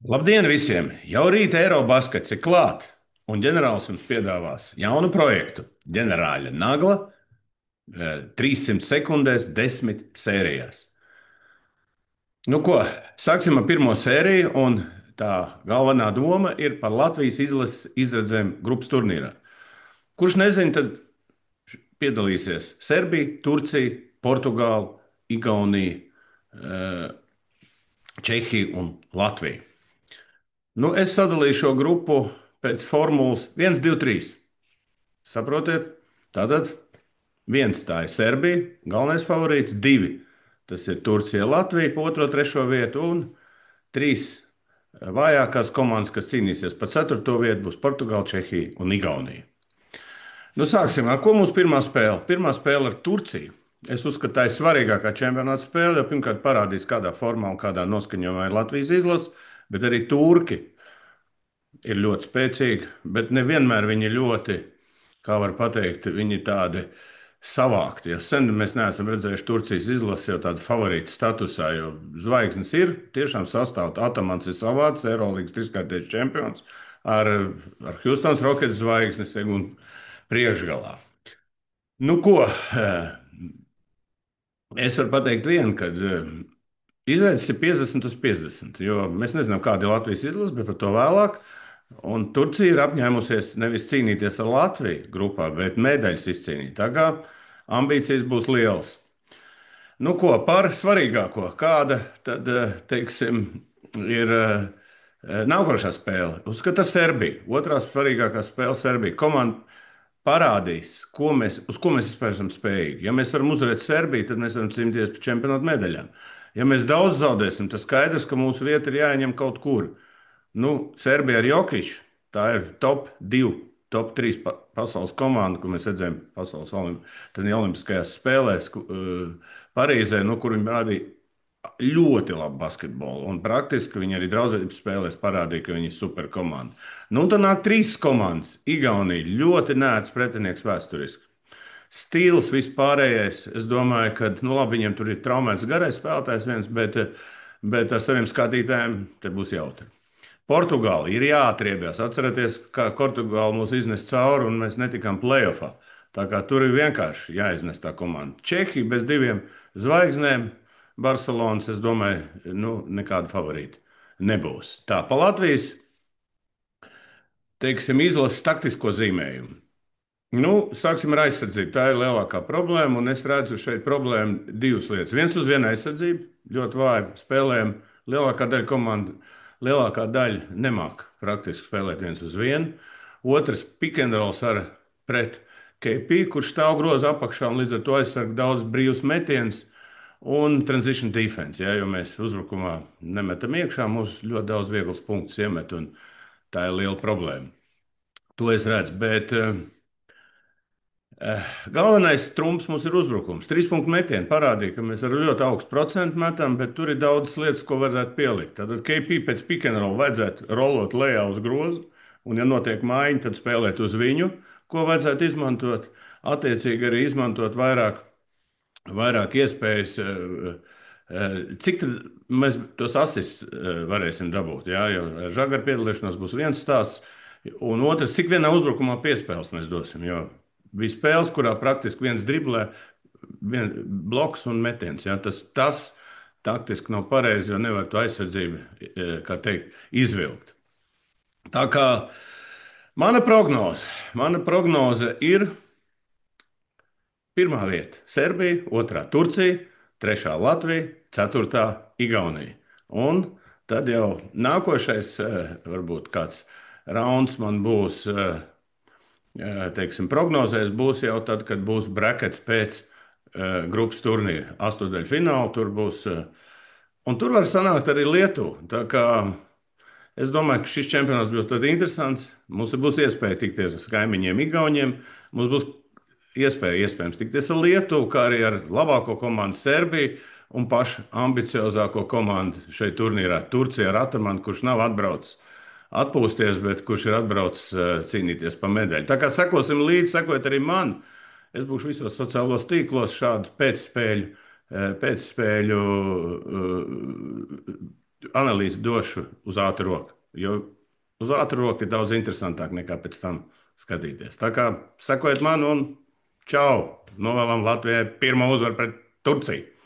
Labdien visiem! Jau rīt Eirobaskets ir klāt, un ģenerālis jums piedāvās jaunu projektu. Ģenerāļa nagla 300 sekundēs, 10 sērijās. Nu ko, sāksim ar pirmo sēriju, un tā galvenā doma ir par Latvijas izlases izredzēm grupas turnīrā. Kurš nezina, tad piedalīsies Serbija, Turcija, Portugāla, Igaunija, Čehija un Latvija. Nu, es sadalīju šo grupu pēc formulas 1, 2, 3. Saprotiet? Tātad viens tā ir Serbija, galvenais favorīts, divi. Tas ir Turcija, Latvija, pa otro, trešo vietu, un trīs vājākās komandas, kas cīnīsies par ceturto vietu, būs Portugāla, Čehija un Igaunija. Nu, sāksim ar ko mums pirmā spēle? Pirmā spēle ar Turciju. Es uzskatu, tā ir svarīgākā čempionāta spēle, jo pirmkārt parādīs, kādā formā un kādā noskaņojumā ir Latvijas izlase, bet arī turki ir ļoti spēcīgi, bet nevienmēr viņi ļoti, kā var teikt, viņi tādi savākti. Ja sen mēs neesam redzējuši Turcijas izlasi jau tādu favorītu statusā, jo zvaigznes ir tiešām sastāvdaļa. Atamans ir savāds, Eirolandes trīskārtais čempions ar Houstonas Rockets zvaigznes un priekšgalā. Nu, ko? Es varu pateikt vienu, ka izredzes ir 50/50, jo mēs nezinām, kāda ir Latvijas izlase, bet par to vēlāk. Un Turcija ir apņēmusies nevis cīnīties ar Latviju grupā, bet medaļas izcīnīt. Tā kā ambīcijas būs lielas. Nu, ko par svarīgāko? Kāda tad, teiksim, ir nākošā spēle? Uzskata Serbija. Otrā svarīgākā spēle Serbija. Komanda parādīs, uz ko mēs vispār esam spējīgi. Ja mēs varam uzvarēt Serbiju, tad mēs varam cīnīties par čempionāta medaļām. Ja mēs daudz zaudēsim, tad skaidrs, ka mūsu vieta ir jāieņem kaut kur. Nu, Serbija ar Jokiču, tā ir top 2, top 3 pasaules komanda, ko mēs redzējām pasaules olimpiskajās spēlēs Parīzē, kur viņi rādīja ļoti labu basketbolu. Un praktiski viņi arī draudzības spēlēs parādīja, ka viņi ir superkomanda. Nu, un tad nāk 3 komandas. Igaunija ļoti nērts pretinieks vēsturiski. Stils vispārējais, es domāju, ka labi, viņiem tur ir traumēts garais spēlētājs viens, bet ar saviem skatītājiem te būs jautri. Portugāla ir jāatriebjas. Atcerieties, kā Portugāla mūs iznes cauri un mēs netikām playoffā. Tā kā tur ir vienkārši jāiznes tā komanda. Čehija bez 2 zvaigznēm, Barcelonas, es domāju, nekāda favorīta nebūs. Tā pa Latvijas, teiksim, izlases taktisko zīmējumu. Nu, sāksim ar aizsardzību. Tā ir lielākā problēma, un es redzu šeit problēmu divas lietas. Viens uz vienu aizsardzību, ļoti vāji spēlējam. Lielākā daļa nemāk praktiski spēlēt viens uz vienu. Otrs pick and rolls pret KP, kurš stāv groza apakšā un līdz ar to aizsarg daudz brīvus metienus un transition defense. Ja, jo mēs uzbrukumā nemetam iekšā, mums ļoti daudz viegls punktus iemet, un tā ir liela problēma. To es redzu, bet galvenais trumps mums ir uzbrukums. 3-punktu metieni parādīja, ka mēs ar ļoti augstu procentu metam, bet tur ir daudzas lietas, ko vajadzētu pielikt. Tātad KP pēc pick and roll vajadzētu rolot lejā uz grozu, un ja notiek maiņa, tad spēlēt uz viņu, ko vajadzētu izmantot. Attiecīgi arī izmantot vairāk iespējas, cik tad mēs tos asists varēsim dabūt. Ja? Jo ar žagaru piedalīšanos būs viens stāsts, un otrs, cik vienā uzbrukumā piespēles mēs dosim. Jo bija spēles, kurā praktiski viens driblē, bloks un metiens. Ja? Tas taktiski nav pareizi, jo nevar to aizsardzību, kā teikt, izvilkt. Tā kā mana prognoze ir pirmā vieta Serbija, otrā Turcija, trešā Latvija, ceturtā Igaunija. Un tad jau nākošais, varbūt kāds rauns man būs, teiksim, prognozēs būs jau tad, kad būs brakets pēc grupas turnīra. Astotdaļfināla tur būs. Un tur var sanākt arī Lietuva. Tā kā es domāju, ka šis čempionāts būs ļoti interesants. Mums būs iespēja tikties ar kaimiņiem, Igauniem. Mums būs iespējams tikties ar Lietuvu, kā arī ar labāko komandu Serbiju un pašu ambiciozāko komandu šeit turnīrā Turcija ar Atamanu, kurš nav atbraucis atpūsties, bet kurš ir atbraucis cīnīties par medaļu. Tā kā sekosim līdzi, sekojiet arī man. Es būšu visos sociālos tīklos šādu pēcspēļu analīzi došu uz ātru roku. Jo uz ātru roku ir daudz interesantāk nekā pēc tam skatīties. Tā kā sekojiet man un čau! Novēlam Latvijai pirmo uzvaru pret Turciju!